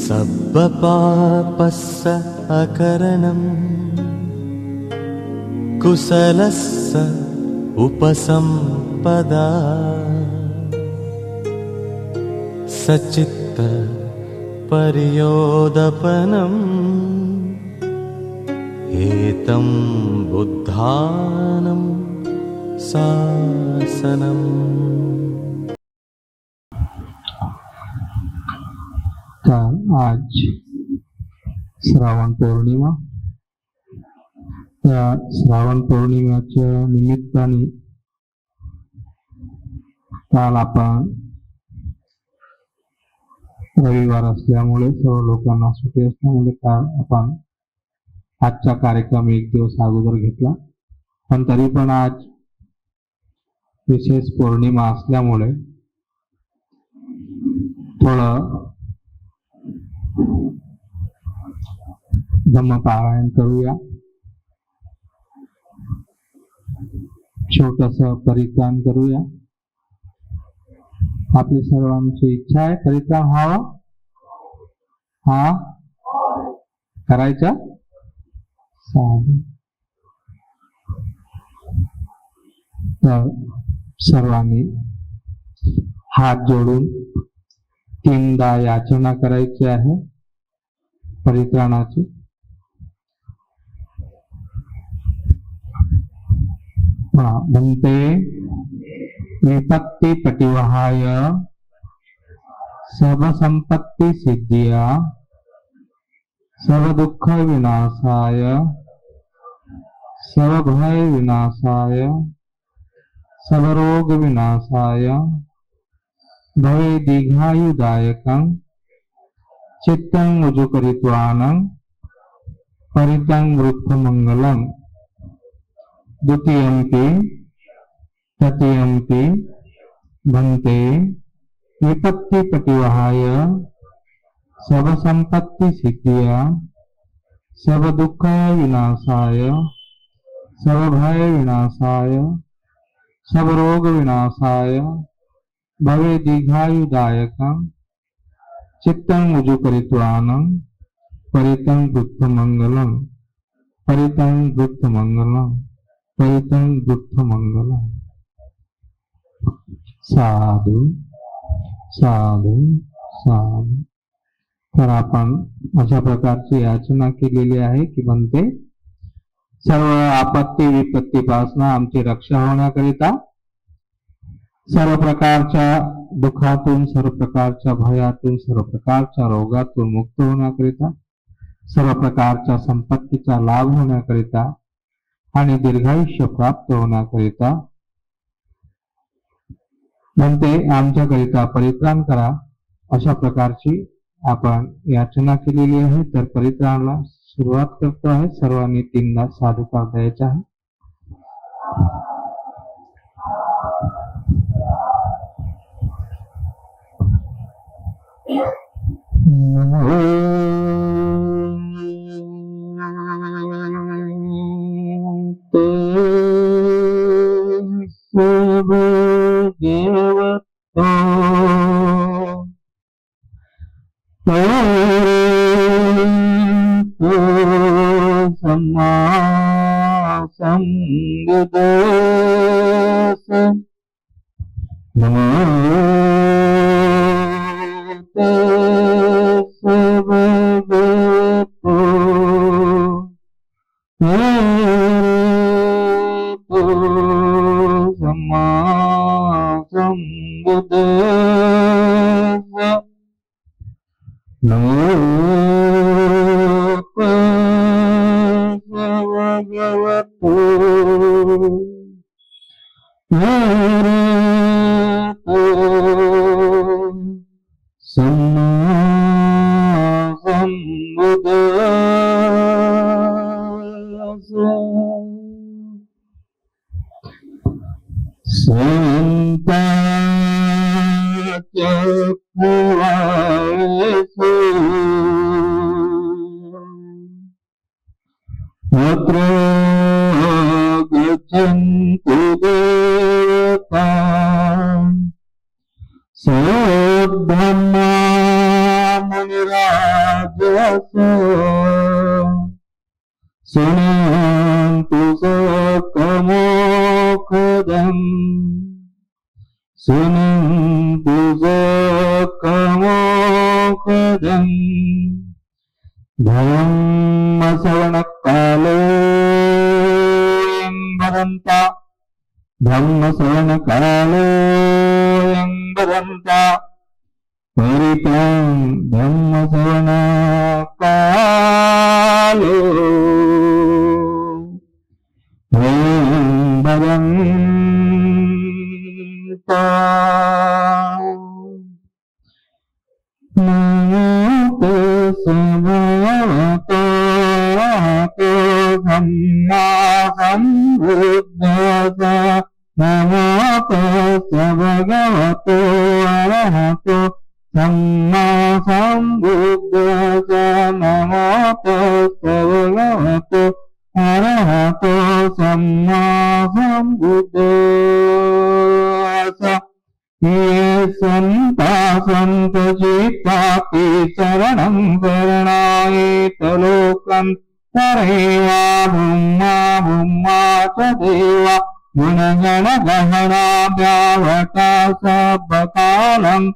सब्बपापस्स अकरणं कुशलस्स उपसम्पदा सचित्त पर्योदपनम् एतं बुद्धानं शासनम्। आज श्रावण पौर्णिमा, त्या श्रावण पौर्णिमेच्या निमित्ताने काल आपण रविवार असल्यामुळे सर्व लोकांना सुट्टी असल्यामुळे काल आपण आजचा कार्यक्रम एक दिवस अगोदर घेतला, पण तरी पण आज विशेष पौर्णिमा असल्यामुळे थोडं धम्मपारायण करूया, छोटस परित्राण करूया। आपली सर्वांची इच्छा आहे परित्राण व्हावा, हा करायचा। तर सर्वांनी हात जोडून 3दा याचना करायची आहे परित्राणाची। भन्ते विपत्ति पटिवहाय सर्व संपत्ति सिद्धिया सर्व दुख विनाशाय सर्व भय विनाशाय सर्व रोग विनाशाय भवे दीर्घायुदायकं चित्तं उजुकरित्वानं परितं वृद्धमंगलं द्वितीयंपि तृतीयंपि भन्ते विपत्ति पटिवहाय सर्व संपत्ति सिद्धिया सर्व दुख विनाशाय सर्व भय विनाशाय सर्व रोग विनाशाय भवे दीर्घायुदायकं चित्तं उजुकरित्वानं परितं वृद्धमंगलं परितं वृद्धमंगलं परितं वृद्धमंगलं। साधु साधु साधु। तर आपण अशा प्रकारची याचना केलेली आहे की म्हणते सर्व आपत्ती विपत्तीपासून आमची रक्षा होण्याकरिता, सर्व प्रकारच्या दुःखातून, सर्व प्रकारच्या भयातून, सर्व प्रकारच्या रोगातून मुक्त होण्याकरिता, सर्व प्रकारच्या संपत्तीचा लाभ होण्याकरिता आणि दीर्घायुष्य प्राप्त होण्याकरिता म्हणते आमच्याकरिता परित्राण करा, अशा प्रकारची आपण याचना केलेली आहे। तर परित्राणाला सुरुवात करतो आहे। सर्वांनी 3दा साधुकार द्यायचा आहे। गच्छन्तु देवता सोद्धम्मा मुनिराज शृण्वन्तु शोकमोक्षदम् शृण्वन्तु शोकमोक्षदम् धम्मश्रवणकालोऽयं वदन्ता धम्मश्रवणकालोऽयं वदन्ता परितं धम्मश्रवणकालो वदन्ता नमो भगवतो सम्मा सम्बुद्धाय नमो भगवतो अरहतो सम्मा सम्बुद्धाय नमो भगवतो अरहतो सम्मा सम्बुद्धाय ये संता संत चित्तापि शरणं शरणायेत लोकं तरेवा ब्रह्मा ब्रह्मा च देवा गुणगण गहना व्यावटा सबकालम्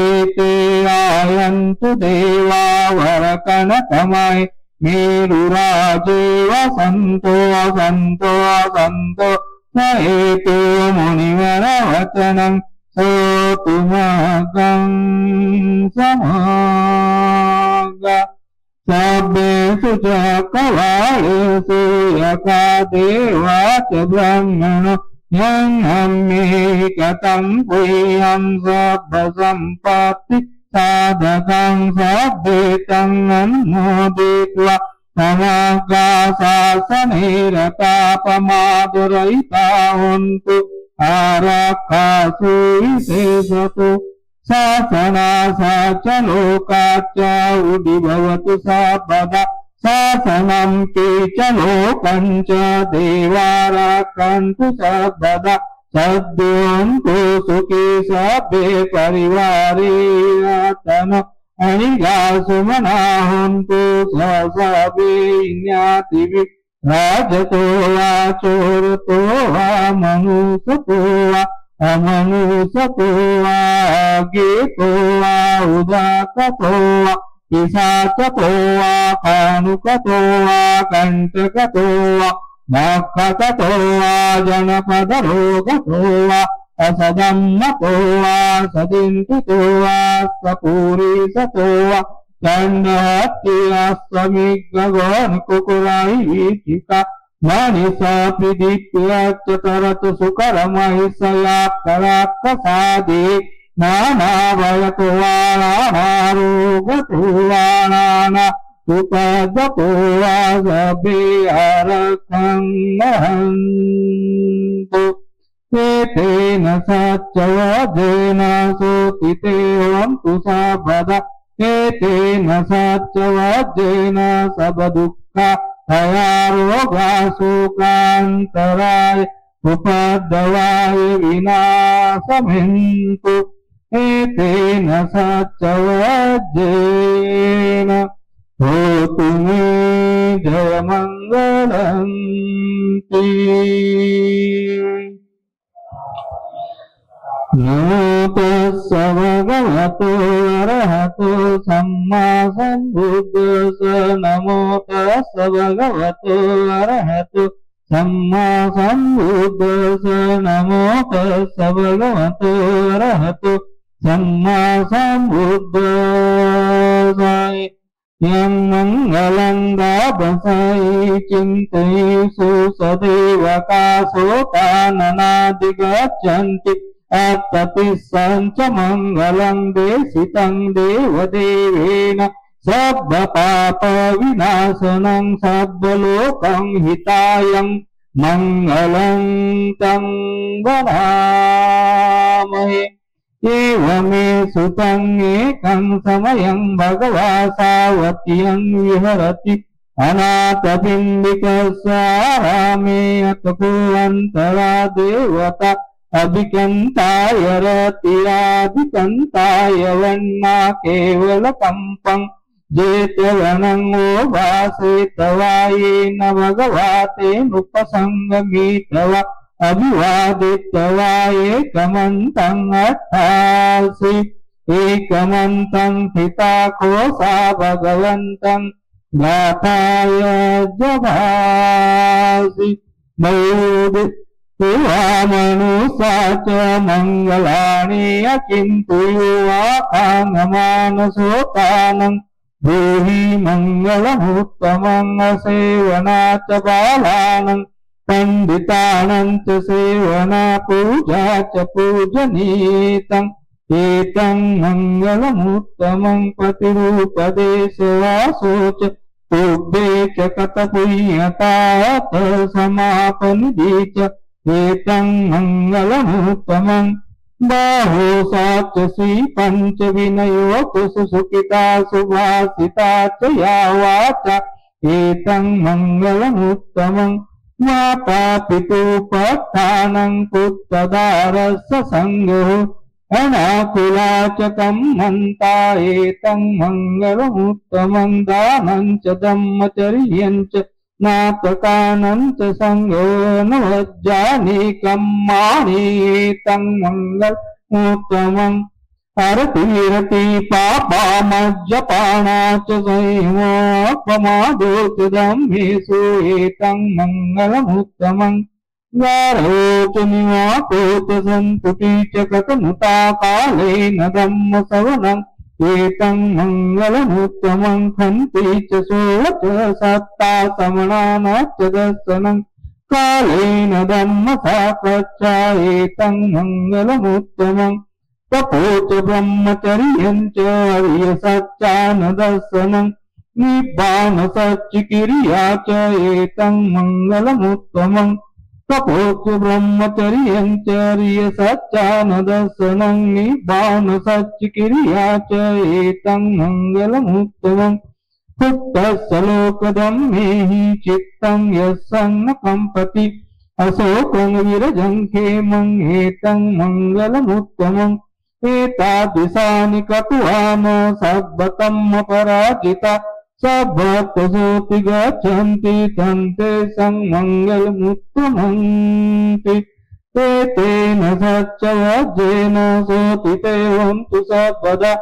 एते आयन्तु देवा वरकनकमय मेरुराजेव सन्तो सन्तो सन्तो स एते मुनिवरवचनम् सोतुमगं समाग सभ्येषु च कवालेषु यथा देवा च ब्रह्मणो यन्नम्येकतं पुयं सर्वसम्पत्ति साधकं सभ्येतं अनुमोदित्वा समागाशासनेरतापमादुरयिता हन्तु आरक्षासु विशेषतु शासनासा च लोकाच्च उदिभवतु सर्वदा शासनम्पि च लोकं च देवा रक्षन्तु सर्वदा सद्योऽन्तु सुखी सभ्ये परिवारे रतनो अनिगा सुमना हन्तु सभ्ये ज्ञातिभिः राजतो वा चोरतो वा मनुष्यतो वा अमनुष्यतो वा गीतो वा उदाकतो वा पिशाचतो वा कानुकतो वा कण्टकतो वा मखकतो वा जनपदरोगतो वा असदम्मतो वा सदिन्तितो वा सपूरिसतो वा चण्डहत्यास्वमिग्गगोन् कुकुराईचिका मणिसा प्रदीप्यच्च तरतु सुकरमहिषया करात्तसादे नानाभयतो वा नानारोगतो वा नाना उपद्रतो वा सभ्ये आरक्षन्तु एतेन सत्यवदेन सोतिते हन्तु सर्वदा एतेन सत्यवदेन सबदुःखा भयारोगाशोकान्तराय उपद्रवाय विनाशमिन्तु एतेन सत्यवदेन होतु मे जयमङ्गलन्ति नमो तस्स भगवतो अरहतो सम्मा सम्बुद्धस्स नमो तस्स भगवतो अरहतो सम्मा सम्बुद्धस्स नमो तस्स भगवतो अरहतो सम्मा सम्बुद्धस्स यं मङ्गलं दापसायि चिन्तयेषु सदैवकाशोकाननादिगच्छन्ति अत्ततिस्सञ्च मङ्गलं देशितं देवदेवेन सर्वपापविनाशनं सर्वलोकं हितायं मङ्गलं तं वदामहे एवमे सुतं एकं समयं भगवा सावत्यं विहरति अनाथपिण्डिकस्यारामे अतकोऽन्तरा देवता अभिकन्ताय रतिराभिकन्ताय वन्ना केवलकम्पं जेतवनङ्गो भासे तवायेन भगवातेनुपसङ्गमीतवा अभिवादितवा एकमन्तं अट्ठासि एकमन्तं हिताकोसा भगवन्तं गाथाय जभासि मनुषा च मङ्गलानि अकिन्तु युवाकाङ्गमानसोतानं देहि मङ्गलमुत्तमं सेवना च बालानं पंडितानं च सेवना पूजा च पूजनीतं एतं मङ्गलमुत्तमं पतिरूपदेशवासो च तुभ्ये च कतपुण्यतात समापनिधि च एतं मङ्गलमुत्तमं बाहो साचसी पंच विनयो सुसुखिता सुभाषिता च या वाचा एतं मङ्गलमुत्तमं माता पितुपत्थानं पुत्रदारस्य संगो अनाकुला च कम्मन्ता एतं मङ्गलमुत्तमं दानं च ब्रह्मचर्यं च नाटकानं च संगो नवज्जानि कम्मानि एतं मङ्गलमुत्तमं हरतिरति पापामज्जपाना च संयमोपमादो च धम्मेषु एतं मङ्गलमुत्तमं गारोचनिवापोत सन्तुति च कथमुता कालेन धम्मश्रवणम् एतं मङ्गलमुत्तमं खन्ति च सोच सत्ता समणाना च दर्शनं कालेन धम्मसाकच्छा एतं मङ्गलमुत्तमम् तपो च ब्रह्मचर्यं च आर्यसच्चानदर्शनं निब्बानसच्चिकिरिया च एतं मङ्गलमुत्तमं तपो च ब्रह्मचर्यं च आर्यसच्चानदर्शनं निब्बानसच्चिकिरिया च एतं मङ्गलमुत्तमं पुत्तस्य लोकधम्मेहि चित्तं यस्सं न कम्पति अशोकं विरजं खेमं एतं मङ्गलमुत्तमम् एतादृशानि कटुवानो सर्वतमपराजिता सभक्तसोऽपि गच्छन्ति तन्ते मङ्गलमुत्तमन्ति एतेन सच्चवज्रेण सोऽपि हन्तु सर्वदा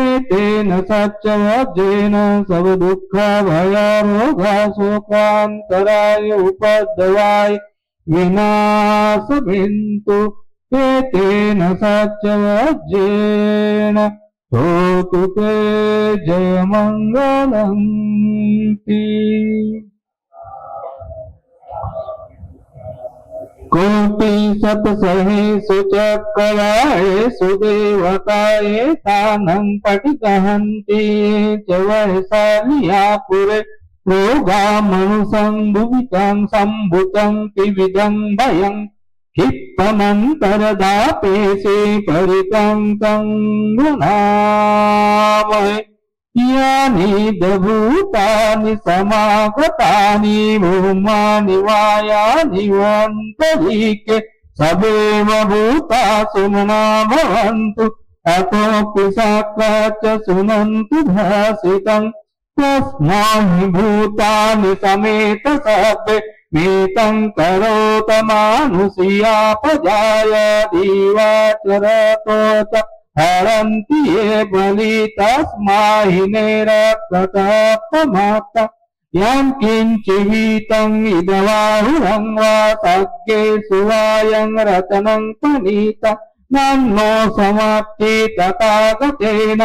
एतेन सच्चवज्रेण सर्वदुःखभयारोगशोकान्तराय उपद्रवाय विनाशबिन्तु एतेन सच्चवज्रेण होतु ते जयमङ्गलम्। कोटि सतसहेषु चक्रवाळेषु देवताये तानं पठितहन्ति च वैशाल्या पुरे रोगामनुसं भुवितं सम्भुतं त्रिविधं भयं क्षिप्तमन्तरदापेशे परितन्तं गृह्णामहे यानि भूतानि समागतानि भूमानि वायानि वान्तरिके सवेव भूता सुमना भवन्तु अतोऽपि साक्षात् शृण्वन्तु भासितं तस्माहि भूतानि समेत सर्वे मेतं करोत मानुषीयापजाय दीवाचरतो च हरन्ति ये बलि तस्माहि निरक्षतपमाता यं किञ्चिवीतं इदवाहुरं वा सज्ञे सुवायं रतनं पनीता नन्नो समाप्ति तथागतेन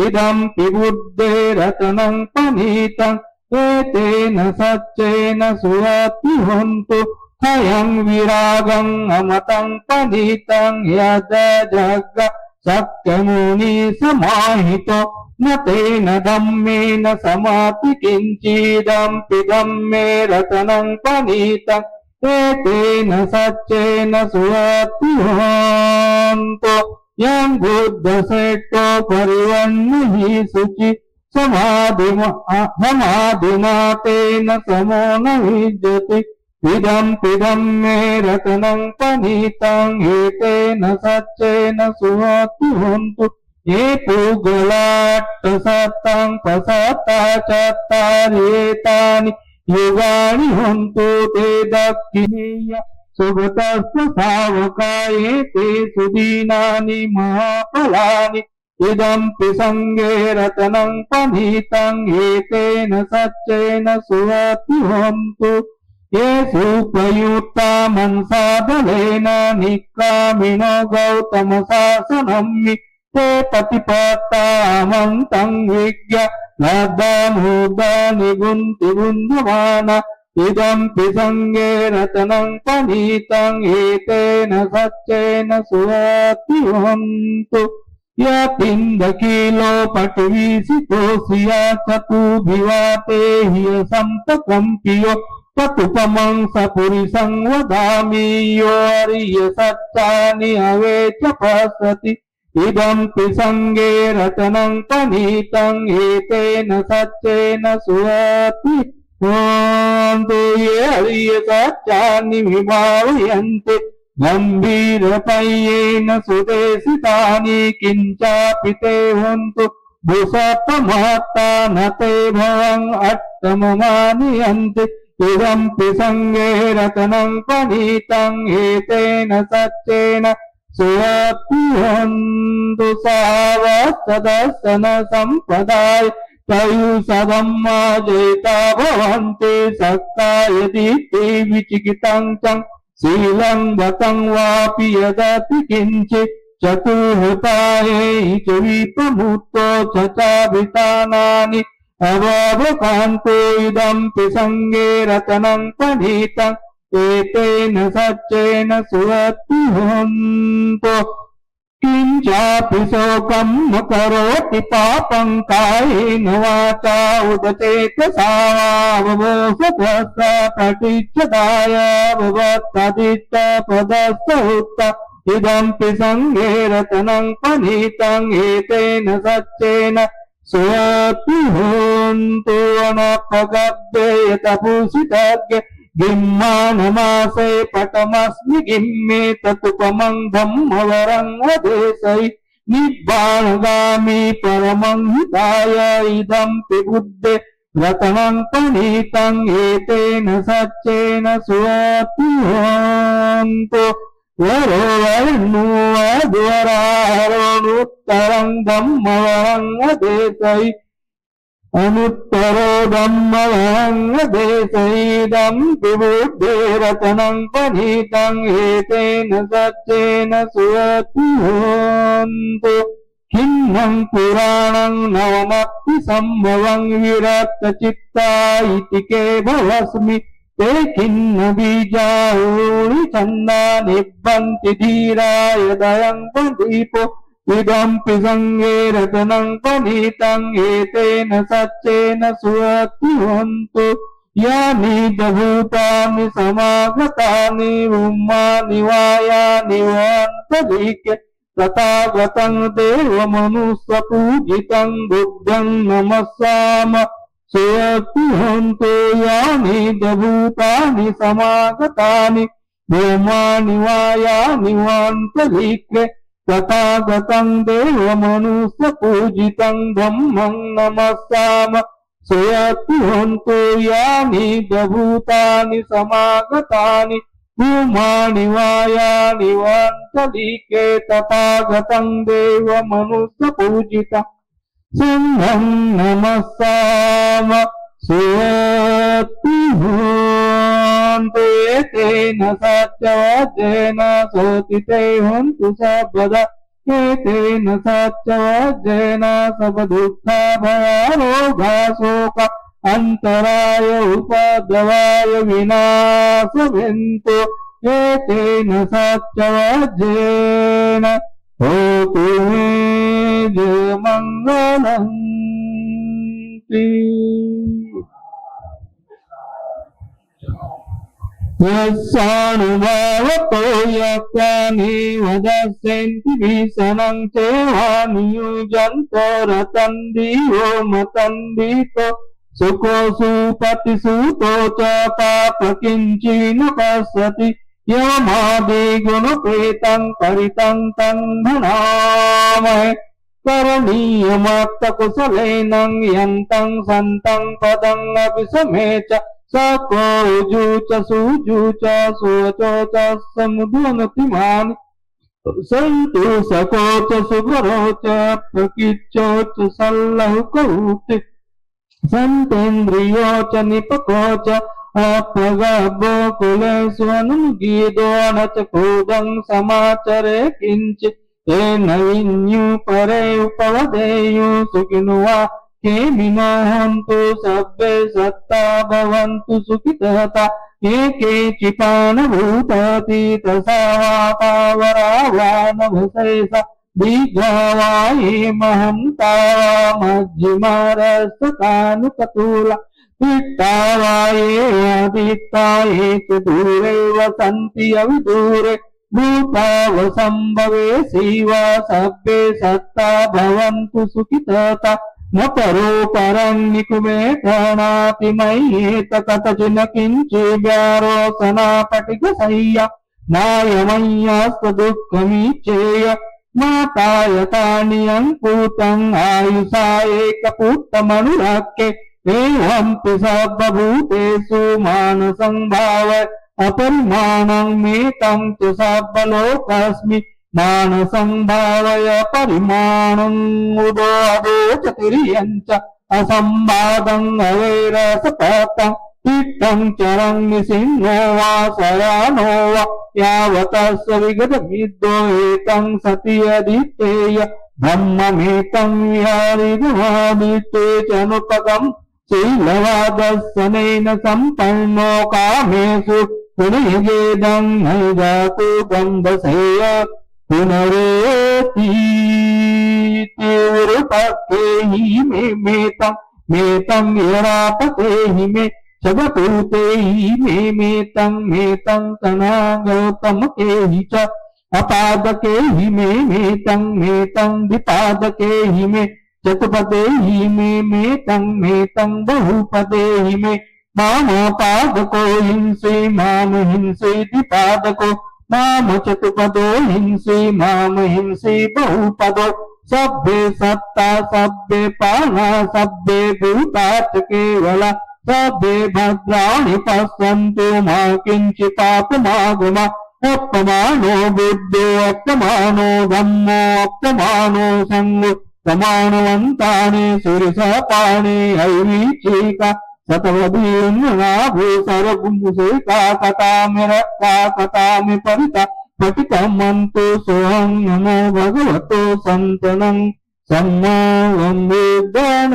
इदं पिबुद्धे रतनं पनीतम् एतेन सच्चेन सुरति हन्तु हयं विरागं अमतं पनीतं यद जग सक्यमुनि समाहितो न तेन धम्मेन समाति किञ्चिदम्पि धम्मे रतनं पनीतम् एतेन सच्चेन सुरति हन्तु यं बुद्धश्रेष्ठो परिवन्निः शुचि समाधिना तेन समो न विद्यते इदं पिदं मे रत्नं पनीतं एतेन सच्चेन सुहति हन्तु ये पुगलाट्टसत्तं पसत्ता चत्तारेतानि युगानि हन्तु ते दक्षिणेय सुगतस्य सावकाये ते सुदीनानि महाफलानि इदम्पि संगे रत्नं पनीतं एतेन सच्चेन सुवतिहन्तु ये सुप्रयुक्ता मनसादलेन निक्कामिनो गौतमशासनं ते प्रतिपत्तामन्तं विज्ञ लब्धमूर्धानि गुन्ति गुन्धमान इदम्पि संगे रत्नं पनीतं एतेन सच्चेन सुवतिहन्तु यतिन्दकीलो पटवीसितोऽसिया चतुभिवाते ह्य संतकम्पियो ततुपमं सपुरिसं वदामि यो अर्य सच्चानि अवेच पश्यति इदम्पि संगे रत्नं पनीतं एतेन सच्चेन सुवतिहन्तु ये अर्य सच्चानि विभावयन्ति गम्भीरपय्येन सुदेशितानि किञ्चापि ते हन्तु भूषपमहत्ता न ते भवं अट्टममानयन्ति इदम्पि संगे रत्नं पनीतं एतेन सच्चेन सुवतिहन्तु सावत्सदर्शन सम्पदाय तयुषदम्मा जयिता भवन्ति सक्ता यदि ते विचिकितं चं शीलं गतं वापि यदति किञ्चित् चतुर्हृताये च विप्रमुक्तो चचाभितानानि अवावकान्तो इदम्पि संगे रत्नं पनीतं एतेन सच्चेन सुवतिहन्तु किञ्चापि शोकं न करोति पापं कायेन वाचा उदचेतसा ववोषधस्य पठिच्छदाय भवत्तदिष्टपदस्य उत्त इदम्पि संगे रत्नं पनीतं एतेन सच्चेन सुवतिहन्तु अनपगद्ये तपुषितज्ञ गिम्मानमासे पटमस्मि गिम्मे ततुपमं धम्मवरं वदेशै निब्बाणगामी परमं हिताय इदम्पि बुद्धे रत्नं पनीतं एतेन सच्चेन सुवतिहन्तु वरो वर्णो वधुवरारोनुत्तरं धम्मवरं वदेशै अनुत्तरो धम्मवरं वदेशैदम्पि बुद्धे रत्नं पनीतं एतेन सच्चेन सुवतिहन्तु खिन्नं पुराणं नवमपि सम्भवं विरक्तचित्ता इति के भवस्मि ते खिन्न बीजाऊरि छन्दा निब्बन्ति धीराय दयं प्रदीपो इदम्पि संगे रत्नं पनीतं एतेन सच्चेन सुवतिहन्तु यानि च भूतानि समागतानि ब्रह्माणि वायानि वान्तरिके तथागतं देवमनुष्यपूजितं बुद्धं नमस्याम सुवतिहन्तु यानि च भूतानि समागतानि ब्रह्माणि वायानि वान्तरिके तथागतं देवमनुष्यपूजितं ब्रह्मं नमस्याम सुवतिहन्तु यानि च भूतानि समागतानि ब्रह्माणि वायानि वान्तरिके तथागतं देवमनुष्यपूजितं सिंहं नमस्याम सुवतिहन्तु एतेन सच्चवज्रेण सोतिते हन्तु सर्वदा एतेन सच्चवज्रेण सर्वदुःखा भयारोगाशोका अंतराय उपद्रवाय विनाशविन्तु एतेन सच्चवज्रेण होतु मे जयमङ्गलम् यस्यानुभावतो यक्तानि वदस्यन्ति भीषणं चेवानुयुजन्तो रतन्दियो मतन्दितो सुखो सुपतिसुतो च पापकिञ्चिन पश्यति यमादिगुणप्रेतं परितं तं धनामहे करणीयमत्तकुशलेनं यन्तं सन्तं पदं अभिसमेच सको ऊजु च सूजु च सुवचो च समुद्वनतिमानि सन्तु सको च सुभरो च प्रकीर्चो च सल्लहुकौते सन्तेन्द्रियो च निपको च अप्रगभो कुलेषु अनुगीदो न च कूदं समाचरे किञ्चित् तेन विन्यु परे उपवदेयु सुखिनुवा केमिनो हन्तु सब्बे सत्ता भवन्तु सुखितः ये केचिपानभूतातीतसावातावरावानभसेष दीर्घवाये महन्ता मध्यमरसतानुकतूला पिट्टावाये आदित्ताये च दूरे वसन्ति अविदूरे भूतावसम्भवे शिवा सभ्ये सत्ता भवन्तु सुखितता न परोपरं निकुमे घनाति मय्येत कतचिन किञ्चिद्यारोसनापटिकसह्या नायमय्यास्तदुःखमीचेय मातायतानियं पूतं आयुषा एकपूतमनुराख्ये एवं तु सर्वभूतेषु मानसं भाव अपरिमाणं मेतं च सर्वलोकस्मि मानसं भावय परिमाणम् उदो अदो चतुर्यं च असंवादं अवैरसपातं तिष्ठं चरं निसिंहो वा शयानो वा यावतस्य विगतमिद्यो एतं सति अदितेय ब्रह्ममेतं विहारिगमादिते चनुपदम् शीलवादर्शनेन सम्पन्नो कामेषु पुनर्येदं न जातु गन्धसेय पुनरेतीतिरुपते हि मे मेतं यरापते हि मे शगपूते हि मेतं तनागौतमके हि च अपादके हि मेतं द्विपादके हि मे चतुपदे हि मेतं बहुपदे हि मे मामपादको हिंसे माम हिंसे द्विपादको माम चतुपदो हिंसे माम हिंसे बहुपदो सभ्ये सत्ता सभ्ये पाना सभ्ये भूतात् केवला सभ्ये भद्राणि पश्यन्तु मा किञ्चिपापमागमा अपमानो बुद्धो अपमानो धम्मो अपमानो संगो समानवन्तानि सुरसपाणि ऐवीचिका सतवदीन्नाभू सर्वभूषिका कथामि परिता पठितमन्तु सोऽहं नमो भगवतो सन्तनं सम्मावं विद्यानन्दे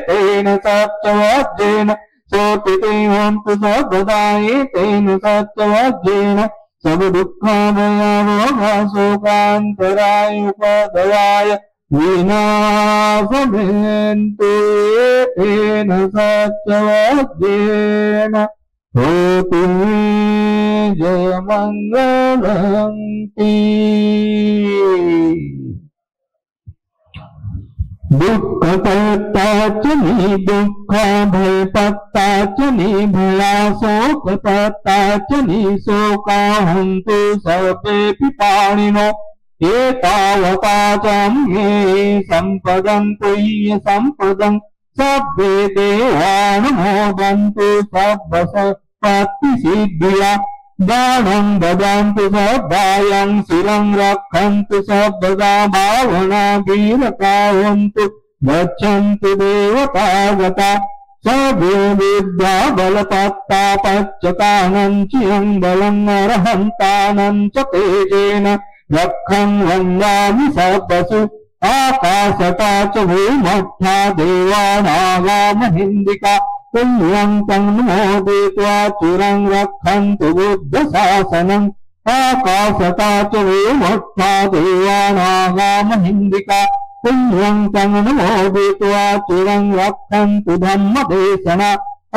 तेन सत्यवाद्येन सोऽपि हन्तु सर्वदा एतेन सत्यवाद्येन सर्वदुःखाभयावोगा शोकान्तरायुपदयाय विनाशमेन्तु एतेन सत्यवाद्येन होतु मे जयमङ्गलन्ति दुःखकर्ता च मे दुःखभयपत्ता च मे भया शोककर्ता च मे शोका हन्तु सर्वेऽपि पाणिनो एतावता च मे सम्पदं तुय्य सम्पदं सभ्ये देवानुमोदन्तु सर्वसत्पत्तिसिद्धिया दानं ददन्तु सर्वायं शिरं रक्षन्तु सर्वदा भावना वीरकावन्तु गच्छन्तु देवतागता सर्वे विद्या बलपत्ता पच्यतानं चियं बलं अर्हन्तानं च तेजेन रक्षं वन्दामि सर्वसु आकाशता च भूमध्या देवानागामहिन्दिका पुण्यं तं मोदित्वा चिरं रक्षन्तु बुद्धशासनम् आकाशता च भूमध्या देवानागामहिन्दिका पुण्यं तं मोदित्वा चिरं रक्षन्तु धम्मदेशना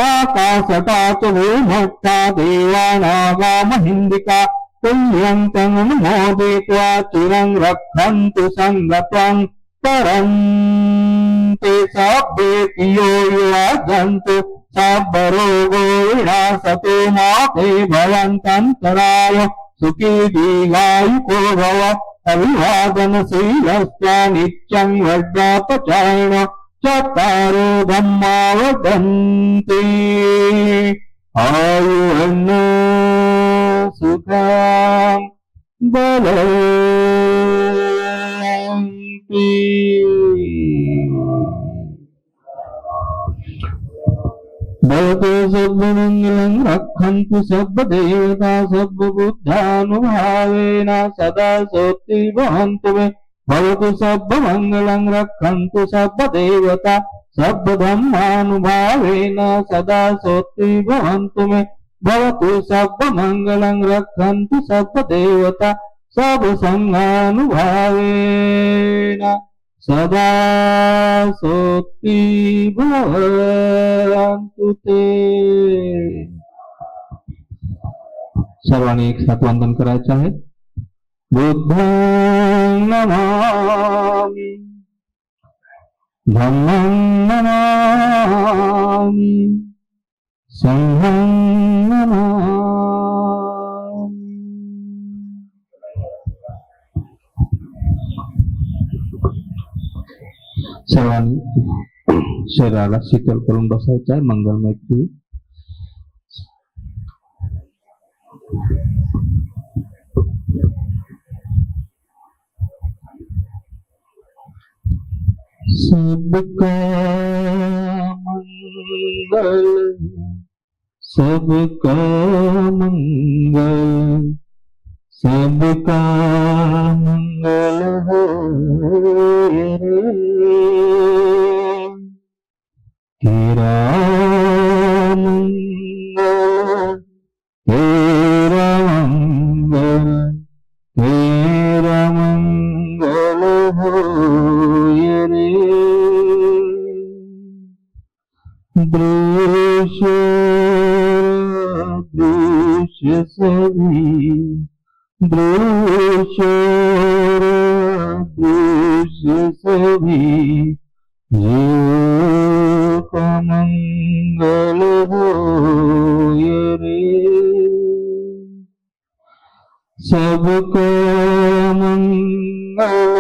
आकाशता च भूमध्या देवानागामहिन्दिका पुण्यं तं मोदित्वा चिरं रक्षन्तु सङ्गतं परन्ते सभ्ये यो युवाजन्तु सर्वरोगो विनाशतो मा ते भवन्तन्तराय सुखी दीर्घायुको भव अभिवादनशीलश्च नित्यं वर्धापचारिण चत्वारो धम्मा वर्धन्ति आयुर्न सुखं बलन्ति। भवतु सर्वमङ्गलं रक्षन्तु सर्वदेवता सर्वबुद्धानुभावेन सदा सोऽस्ति भवन्तु मे। भवतु सर्वमङ्गलं रक्षन्तु सर्वदेवता सर्वधर्मानुभावेन सदा सोऽस्ति भवन्तु मे। भवतु सर्वमङ्गलं रक्षन्तु सर्वदेवता सर्वसङ्गानुभावेन सदा सोऽस्ति भवन्तु ते। सर्वांनी एक साथ वंदन करायचं आहे। बुद्धं नमामि, धम्मं नमामि, संघं नमामि। सर्वांनी शरीराला शीतल करून बसायचं आहे मंगलमय क्रिया। सबका मंगल, सबका मंगल, सबका मंगल हो रे। तेरा मंगल, तेरा मंगल, तेरा मंगल हो रे। दृश्य दृश्य सभी, दृश्य दृश्य सभी जीवों का मंगल हो रे। सबका मंगल,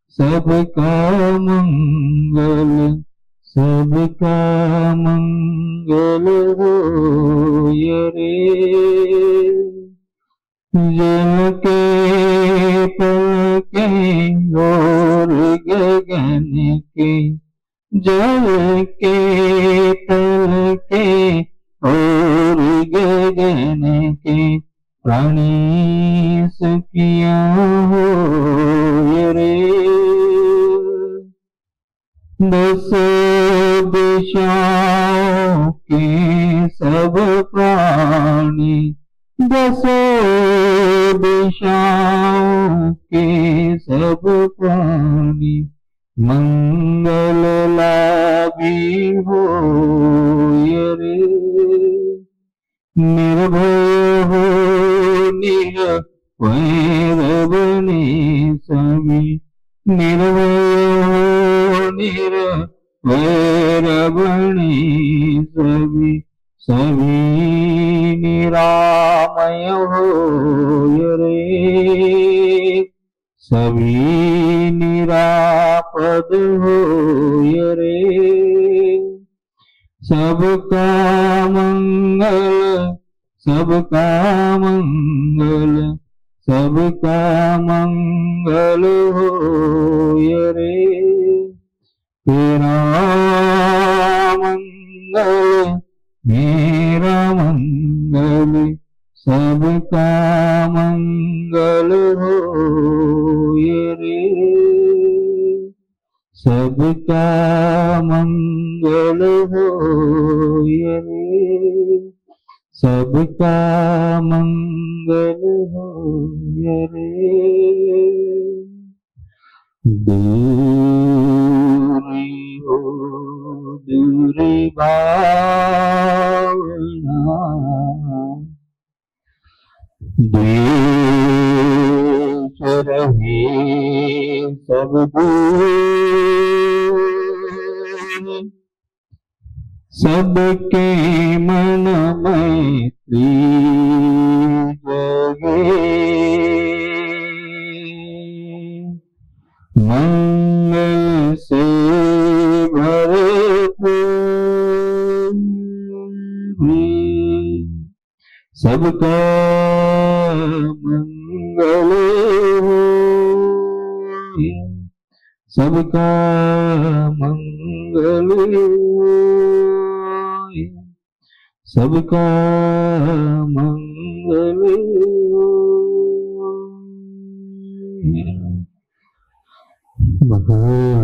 सबका मंगल, सबका मंगल हो रे। जल के पलके और गगन के, जल के पलके और गगन के प्राणी सखिया हो रे। दस दिशाओं के सब प्राणी, दसों दिशाओं के सब प्राणी मंगल लाभी हो रे। निर्भय हो निरवैर बने सभी, निर्भय हो निरवैर बने सभी, सभी निरामय हो रे। सभी निरापद हो रे। सबका मंगल, सबका मंगल, सबका मंगल हो रे। तेरा मंगल, मेरा मंगल, सबका मंगल हो रे। सबका मंगल हो रे। सबका मंगल हो रे। दूरी हो दूरी भावना, देश रहे सब दूर, सबके मन मैत्री जगे। सबका मंगल होय, सबका मंगल होय, सबका मंगल होय। भगवतु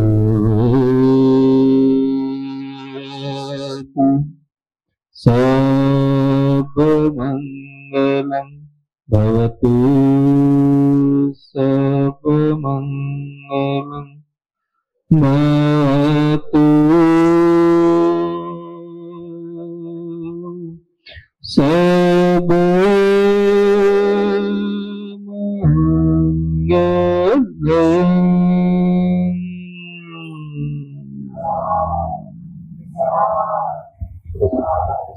सर्वमङ्गलं भवतु, सर्वमङ्गलं भवतु,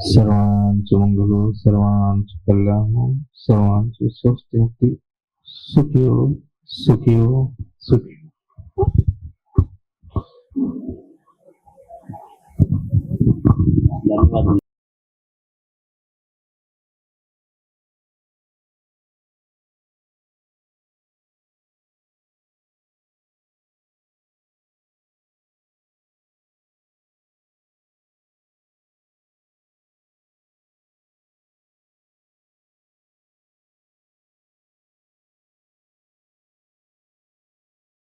सर्वांच मंगलो, सर्वांच कल्याणो, सर्वांच स्वस्ति, सुखी हो, सुखी हो, सुखी हो।